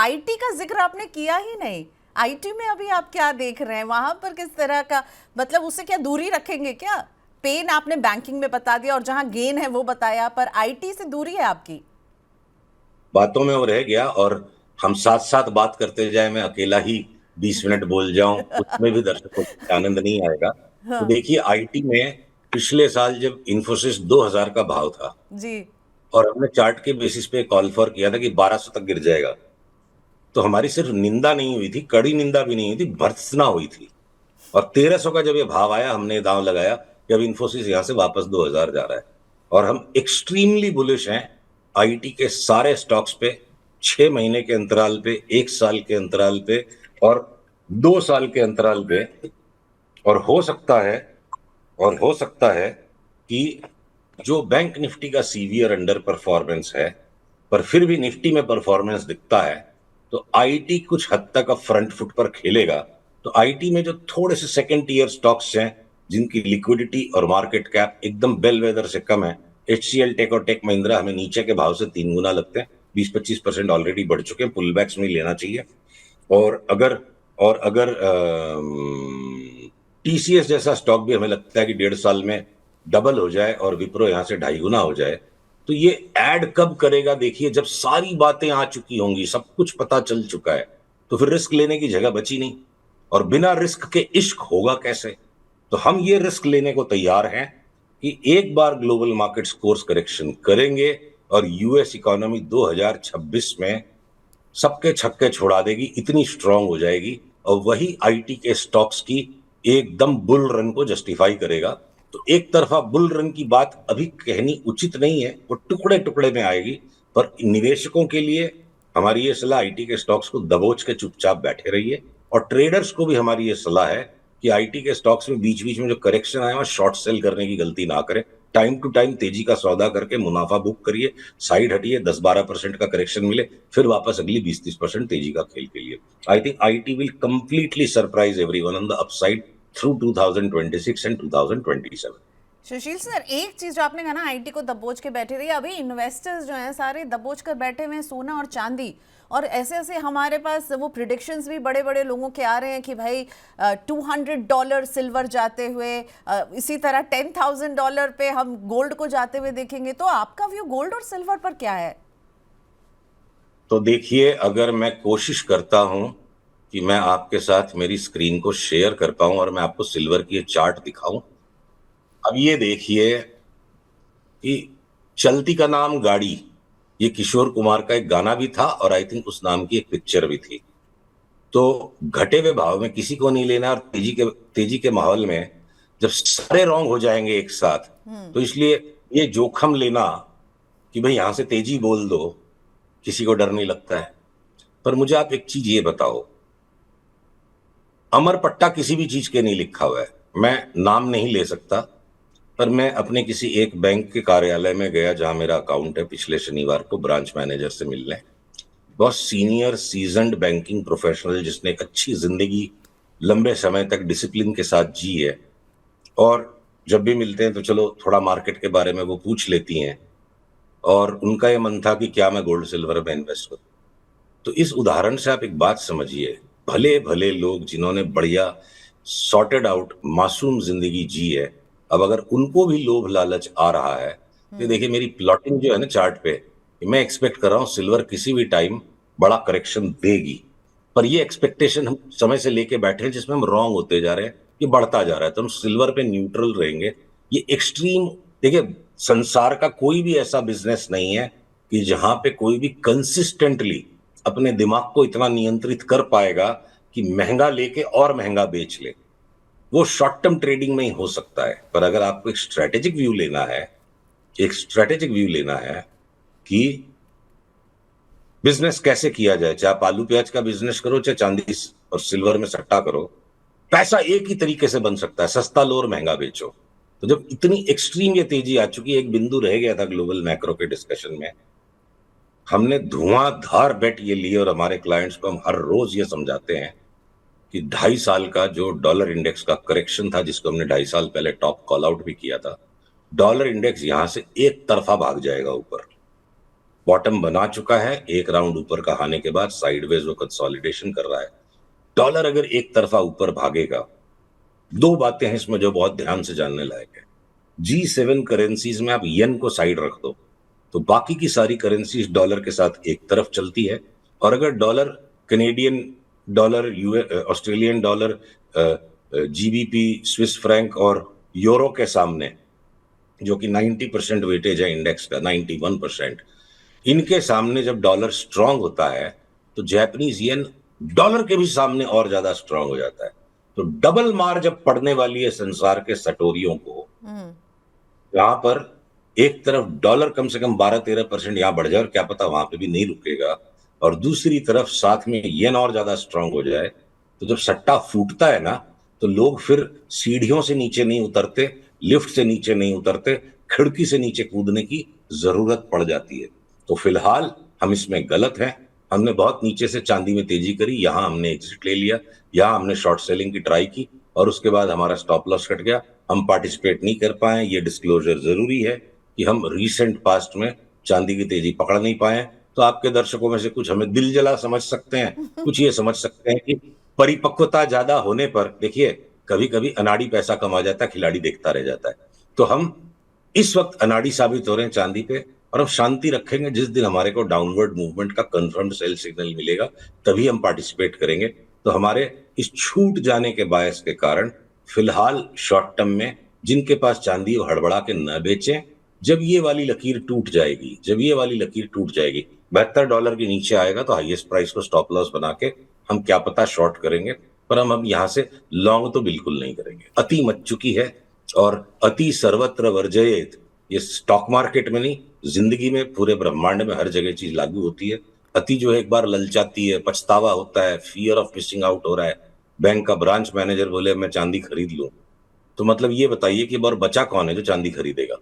IT का जिक्र आपने किया ही नहीं। आईटी में अभी आप क्या देख रहे हैं, वहां पर किस तरह का, मतलब उससे क्या दूरी रखेंगे क्या? पेन आपने बैंकिंग में बता दिया और जहां गेन है वो बताया, पर आईटी से दूरी है आपकी। बातों में वो रह गया, और हम साथ साथ बात करते जाए, मैं अकेला ही 20 मिनट बोल जाऊं, उसमें भी दर्शकों को आनंद नहीं आएगा। तो हाँ। देखिए, आईटी में पिछले साल जब इन्फोसिस 2000 का भाव था, जी। और हमने चार्ट के बेसिस पे कॉल फॉर किया था कि 1200 तक गिर जाएगा, तो हमारी सिर्फ निंदा नहीं हुई थी, कड़ी निंदा भी नहीं हुई थी, भर्त्सना हुई थी। और 1300 का जब ये भाव आया, हमने दांव लगाया कि अब इन्फोसिस यहां से वापस 2000 जा रहा है। और हम एक्सट्रीमली बुलिश हैं आईटी के सारे स्टॉक्स पे, 6 महीने के अंतराल पे, 1 साल के अंतराल पे, और 2 साल के अंतराल पे। और हो सकता है और हो सकता है कि जो बैंक निफ्टी का सीवियर अंडर परफॉर्मेंस है, पर फिर भी निफ्टी में परफॉर्मेंस दिखता है, तो आईटी कुछ हद तक अब फ्रंट फुट पर खेलेगा। तो आईटी में जो थोड़े से सेकंड टीयर स्टॉक्स हैं, जिनकी लिक्विडिटी और मार्केट कैप एकदम बेल वेदर से कम है, एचसीएल, टेक और टेक महिंद्रा हमें नीचे के भाव से 3 गुना लगते हैं। 20-25% ऑलरेडी बढ़ चुके हैं, पुल बैक्स में ही लेना चाहिए। और अगर और अगर टीसीएस जैसा स्टॉक भी हमें लगता है कि 1.5 साल में डबल हो जाए और विप्रो यहां से 2.5 गुना हो जाए, तो ये ऐड कब करेगा? देखिए, जब सारी बातें आ चुकी होंगी, सब कुछ पता चल चुका है, तो फिर रिस्क लेने की जगह बची नहीं। और बिना रिस्क के इश्क होगा कैसे? तो हम ये रिस्क लेने को तैयार हैं कि एक बार ग्लोबल मार्केट्स कोर्स करेक्शन करेंगे और यूएस इकोनॉमी 2026 में सबके छक्के छोड़ा देगी, इतनी स्ट्रांग हो जाएगी, और वही आईटी के स्टॉक्स की एकदम बुल रन को जस्टिफाई करेगा। तो एक तरफा बुल रन की बात अभी कहनी उचित नहीं है, वो टुकड़े टुकड़े में आएगी। पर निवेशकों के लिए हमारी ये सलाह, आईटी के स्टॉक्स को दबोच के चुपचाप बैठे रहिए। और ट्रेडर्स को भी हमारी ये सलाह है कि आईटी के स्टॉक्स में बीच बीच में जो करेक्शन आया, शॉर्ट सेल करने की गलती ना करें। टाइम टू टाइम तेजी का सौदा करके मुनाफा बुक करिए, साइड हटिए, 10-12% का करेक्शन मिले, फिर वापस अगली 20-30% तेजी का खेल के लिए। I think IT will completely surprise everyone on the upside through 2026 and 2027। Sushil sir, एक चीज जो आपने कहा ना, आईटी को दबोच के बैठे रही, अभी इन्वेस्टर्स जो हैं सारे दबोच कर बैठे हुए हैं सोना और चांदी। और ऐसे ऐसे हमारे पास वो प्रिडिक्शंस भी बड़े बड़े लोगों के आ रहे हैं कि भाई $200 सिल्वर जाते हुए, इसी तरह $10,000 पे हम गोल्ड को जाते हुए देखेंगे। तो आपका व्यू गोल्ड और सिल्वर पर क्या है? तो देखिए, अगर मैं कोशिश करता हूं कि मैं आपके साथ मेरी स्क्रीन को शेयर कर पाऊं और मैं आपको सिल्वर की ये चार्ट दिखाऊं। अब ये देखिए कि चलती का नाम गाड़ी, ये किशोर कुमार का एक गाना भी था, और आई थिंक उस नाम की एक पिक्चर भी थी। तो घटे हुए भाव में किसी को नहीं लेना, और तेजी के माहौल में जब सारे रॉन्ग हो जाएंगे एक साथ, तो इसलिए ये जोखम लेना कि भाई यहां से तेजी बोल दो, किसी को डर नहीं लगता है। पर मुझे आप एक चीज ये बताओ, अमर पट्टा किसी भी चीज के नहीं लिखा हुआ है, मैं नाम नहीं ले सकता, पर मैं अपने किसी एक बैंक के कार्यालय में गया जहां मेरा अकाउंट है, पिछले शनिवार को ब्रांच मैनेजर से मिलने। बहुत सीनियर सीजन्ड बैंकिंग प्रोफेशनल, जिसने एक अच्छी जिंदगी लंबे समय तक डिसिप्लिन के साथ जी है, और जब भी मिलते हैं तो चलो थोड़ा मार्केट के बारे में वो पूछ लेती हैं। और उनका ये मन था कि क्या मैं गोल्ड सिल्वर में इन्वेस्ट करूं। तो इस उदाहरण से आप एक बात समझिए, भले भले लोग जिन्होंने बढ़िया सॉर्टेड आउट मासूम जिंदगी जी है, अब अगर उनको भी लोभ लालच आ रहा है, तो देखिए मेरी प्लॉटिंग जो है ना चार्ट पे, मैं एक्सपेक्ट कर रहा हूँ सिल्वर किसी भी टाइम बड़ा करेक्शन देगी। पर ये एक्सपेक्टेशन हम समय से लेके बैठे हैं, जिसमें हम रॉन्ग होते जा रहे हैं, ये बढ़ता जा रहा है, तो हम सिल्वर पे न्यूट्रल रहेंगे। ये एक्सट्रीम, देखिए, संसार का कोई भी ऐसा बिजनेस नहीं है कि जहां पे कोई भी कंसिस्टेंटली अपने दिमाग को इतना नियंत्रित कर पाएगा कि महंगा लेके और महंगा बेच ले। वो शॉर्ट टर्म ट्रेडिंग में ही हो सकता है, पर अगर आपको एक स्ट्रेटेजिक व्यू लेना है कि बिजनेस कैसे किया जाए, चाहे आप आलू प्याज का बिजनेस करो, चाहे चांदी और सिल्वर में सट्टा करो, पैसा एक ही तरीके से बन सकता है, सस्ता लो और महंगा बेचो। तो जब इतनी एक्सट्रीम ये तेजी आ चुकी है, एक बिंदु रह गया था ग्लोबल मैक्रो के डिस्कशन में, हमने धुआंधार बेट ये लिए, और हमारे क्लाइंट्स को हम हर रोज ये समझाते हैं कि 2.5 साल का जो डॉलर इंडेक्स का करेक्शन था, जिसको हमने 2.5 साल पहले टॉप कॉल आउट भी किया था, डॉलर इंडेक्स यहां से एक तरफा भाग जाएगा ऊपर। बॉटम बना चुका है, एक राउंड ऊपर का आने के बाद साइडवेज वो कंसोलिडेशन कर रहा है। डॉलर अगर एक तरफा ऊपर भागेगा, दो बातें हैं इसमें जो बहुत ध्यान से जानने लायक है। G7 करेंसीज में आप येन को साइड रख दो तो बाकी की सारी करेंसीज डॉलर के साथ एक तरफ चलती है, और अगर dollar, Canadian dollar, Australian dollar, GBP, Swiss franc और यूरो के सामने, जो कि 90% वेटेज है इंडेक्स का, 91%, इनके सामने जब डॉलर स्ट्रांग होता है तो जापानीज येन डॉलर के भी सामने और ज्यादा स्ट्रांग हो जाता है। तो डबल मार जब पड़ने वाली है संसार के सटोरियों को, यहां पर एक तरफ डॉलर कम से कम 12-13% यहां बढ़ जाए और क्या पता वहां पे भी नहीं रुकेगा, और दूसरी तरफ साथ में येन और ज्यादा स्ट्रांग हो जाए, तो जब सट्टा फूटता है ना, तो लोग फिर सीढ़ियों से नीचे नहीं उतरते, लिफ्ट से नीचे नहीं उतरते, खिड़की से नीचे कूदने की जरूरत पड़ जाती है। तो फिलहाल हम इसमें गलत हैं। हमने बहुत नीचे से चांदी में तेजी करी, यहां हमने एग्जिट ले लिया, यहां हमने शॉर्ट सेलिंग की ट्राई की और उसके बाद हमारा स्टॉप लॉस कट गया। हम पार्टिसिपेट नहीं कर पाए, ये डिस्क्लोजर जरूरी है कि हम रीसेंट पास्ट में चांदी की तेजी पकड़ नहीं पाए। तो आपके दर्शकों में से कुछ हमें दिल जला समझ सकते हैं, कुछ ये समझ सकते हैं कि परिपक्वता ज्यादा होने पर, देखिए कभी कभी अनाड़ी पैसा कमा जाता है, खिलाड़ी देखता रह जाता है। तो हम इस वक्त अनाड़ी साबित हो रहे हैं चांदी पे, और हम शांति रखेंगे। जिस दिन हमारे को डाउनवर्ड मूवमेंट का कंफर्म्ड सेल सिग्नल मिलेगा तभी हम पार्टिसिपेट करेंगे। तो हमारे इस छूट जाने के बायस के कारण फिलहाल शॉर्ट टर्म में जिनके पास चांदी वो हड़बड़ा के न बेचें। जब ये वाली लकीर टूट जाएगी, जब ये वाली लकीर टूट जाएगी, $72 के नीचे आएगा, तो हाईएस्ट प्राइस को स्टॉप लॉस बना के हम क्या पता शॉर्ट करेंगे, पर हम अब यहां से लॉन्ग तो बिल्कुल नहीं करेंगे। अति मच चुकी है और अति सर्वत्र वर्जयेत, ये स्टॉक मार्केट में नहीं, जिंदगी में, पूरे ब्रह्मांड में हर जगह चीज लागू होती है। अति जो है एक बार ललचाती है, पछतावा होता है, फियर ऑफ मिसिंग आउट हो रहा है। बैंक का ब्रांच मैनेजर बोले मैं चांदी खरीद लूं, तो मतलब ये बताइए कि अब और बचा कौन है जो चांदी खरीदेगा।